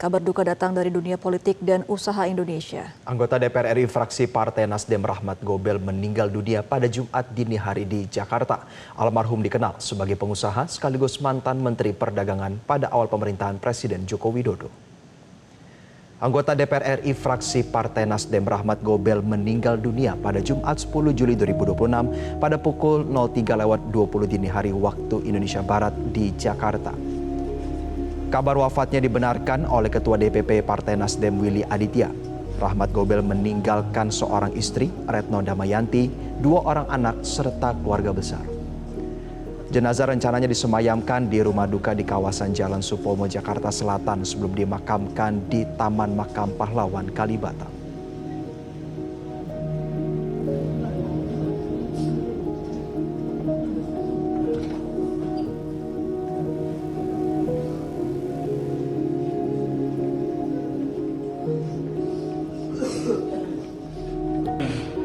Kabar duka datang dari dunia politik dan usaha Indonesia. Anggota DPR RI fraksi Partai Nasdem Rahmat Gobel meninggal dunia pada Jumat dini hari di Jakarta. Almarhum dikenal sebagai pengusaha sekaligus mantan Menteri Perdagangan pada awal pemerintahan Presiden Joko Widodo. Anggota DPR RI fraksi Partai Nasdem Rahmat Gobel meninggal dunia pada Jumat 10 Juli 2026 pada pukul 03.20 dini hari waktu Indonesia Barat di Jakarta. Kabar wafatnya dibenarkan oleh Ketua DPP Partai Nasdem Willy Aditya. Rahmat Gobel meninggalkan seorang istri, Retno Damayanti, 2 orang anak, serta keluarga besar. Jenazah rencananya disemayamkan di rumah duka di kawasan Jalan Supomo, Jakarta Selatan sebelum dimakamkan di Taman Makam Pahlawan Kalibata.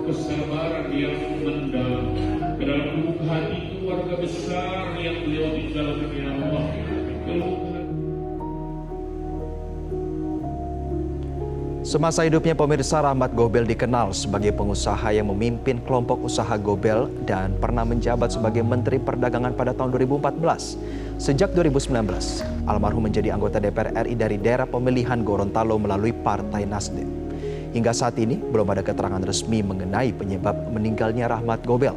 Kesabaran yang mendalam ke dalam lubuk hati keluarga besar yang beliau tinggalkan, ya Allah. Semasa hidupnya pemirsa, Rahmat Gobel dikenal sebagai pengusaha yang memimpin kelompok usaha Gobel dan pernah menjabat sebagai Menteri Perdagangan pada tahun 2014. Sejak 2019, almarhum menjadi anggota DPR RI dari daerah pemilihan Gorontalo melalui Partai Nasdem. Hingga saat ini belum ada keterangan resmi mengenai penyebab meninggalnya Rahmat Gobel.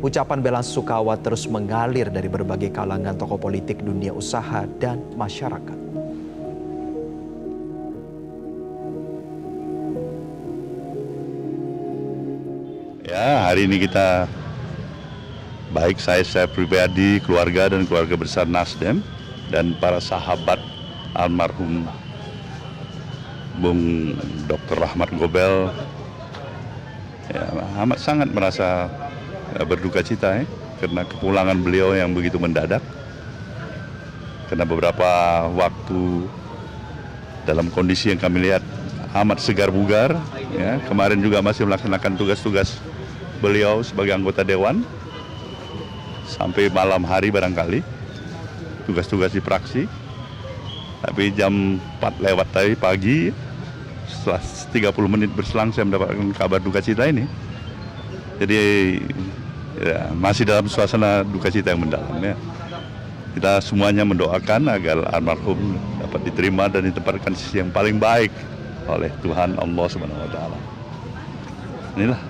Ucapan bela sungkawa terus mengalir dari berbagai kalangan tokoh politik, dunia usaha, dan masyarakat. Ya, hari ini kita, baik saya pribadi, keluarga dan keluarga besar Nasdem, dan para sahabat almarhum Bung Dr. Rahmat Gobel, ya, amat sangat merasa berduka cita karena kepulangan beliau yang begitu mendadak. Karena beberapa waktu dalam kondisi yang kami lihat amat segar bugar, ya, kemarin juga masih melaksanakan tugas-tugas beliau sebagai anggota dewan sampai malam hari barangkali tugas-tugas di fraksi. Tapi jam 4 lewat tadi pagi, setelah 30 menit berselang saya mendapatkan kabar duka cita ini. Jadi ya, masih dalam suasana duka cita yang mendalam, ya. Kita semuanya mendoakan agar almarhum dapat diterima dan ditempatkan sisi yang paling baik oleh Tuhan Allah Subhanahu wa taala. Inilah.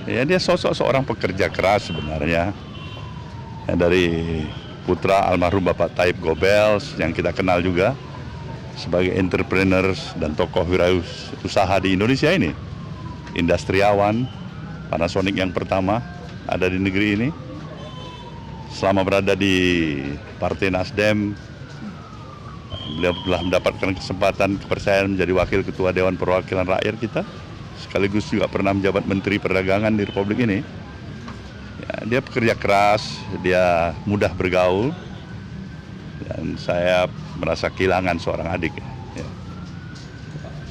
Ya, dia sosok seorang pekerja keras sebenarnya. Ya, dari putra almarhum Bapak Taib Gobel yang kita kenal juga sebagai entrepreneurs dan tokoh wirausaha di Indonesia ini. Industriawan, Panasonic yang pertama ada di negeri ini. Selama berada di Partai Nasdem, beliau telah mendapatkan kesempatan kepercayaan menjadi Wakil Ketua Dewan Perwakilan Rakyat kita, sekaligus juga pernah menjabat Menteri Perdagangan di Republik ini. Ya, dia pekerja keras, dia mudah bergaul, dan saya merasa kehilangan seorang adik. Ya.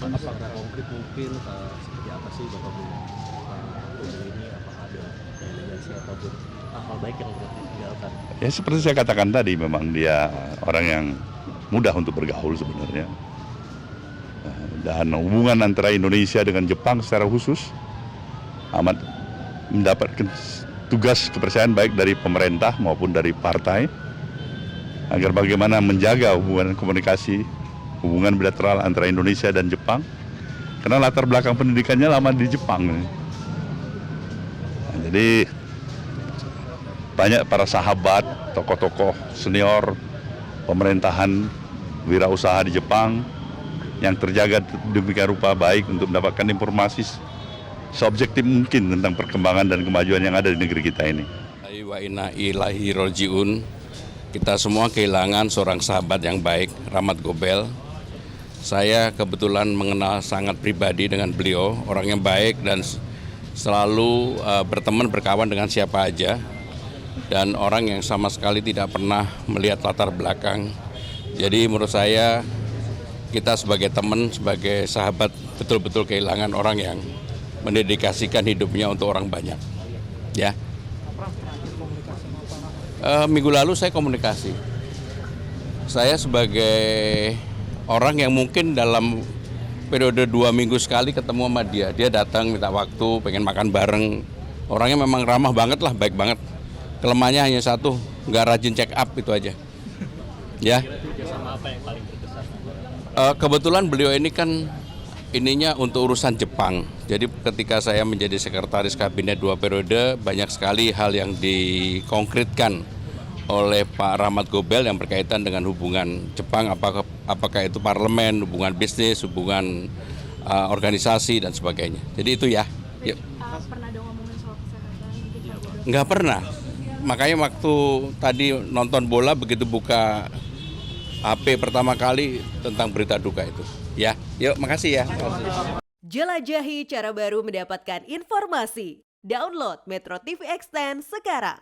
Apakah konkret mungkin seperti apa sih Bapak Gobel ini? Apakah ada delegasi ataupun hal baik yang berarti ditinggalkan? Ya, seperti saya katakan tadi, memang dia orang yang mudah untuk bergaul sebenarnya. Dan hubungan antara Indonesia dengan Jepang secara khusus amat mendapatkan tugas kepercayaan baik dari pemerintah maupun dari partai agar bagaimana menjaga hubungan komunikasi, hubungan bilateral antara Indonesia dan Jepang, karena latar belakang pendidikannya lama di Jepang. Nah, jadi banyak para sahabat, tokoh-tokoh senior pemerintahan wirausaha di Jepang yang terjaga demikian rupa baik untuk mendapatkan informasi seobjektif mungkin tentang perkembangan dan kemajuan yang ada di negeri kita ini. Wa inna ilaihi rajiun. Kita semua kehilangan seorang sahabat yang baik, Rahmat Gobel. Saya kebetulan mengenal sangat pribadi dengan beliau, orang yang baik dan selalu berteman berkawan dengan siapa aja, dan orang yang sama sekali tidak pernah melihat latar belakang. Jadi menurut saya kita sebagai teman, sebagai sahabat betul-betul kehilangan orang yang mendedikasikan hidupnya untuk orang banyak. Ya. Minggu lalu saya komunikasi. Saya sebagai orang yang mungkin dalam periode 2 minggu sekali ketemu sama dia. Dia datang minta waktu, pengen makan bareng. Orangnya memang ramah banget lah, baik banget. Kelemahannya hanya satu, nggak rajin check up itu aja. Ya. Kerjasama apa yang paling berkesan? Kebetulan beliau ini kan ininya untuk urusan Jepang. Jadi ketika saya menjadi sekretaris kabinet 2 periode, banyak sekali hal yang dikonkretkan oleh Pak Rahmat Gobel yang berkaitan dengan hubungan Jepang, apakah itu parlemen, hubungan bisnis, hubungan organisasi dan sebagainya. Jadi itu ya. Yuk. Pernah ada ngomongin soal kesehatan? Nggak pernah. Makanya waktu tadi nonton bola begitu buka HP pertama kali tentang berita duka itu. Ya, yuk makasih ya. Jelajahi cara baru mendapatkan informasi. Download Metro TV Extend sekarang.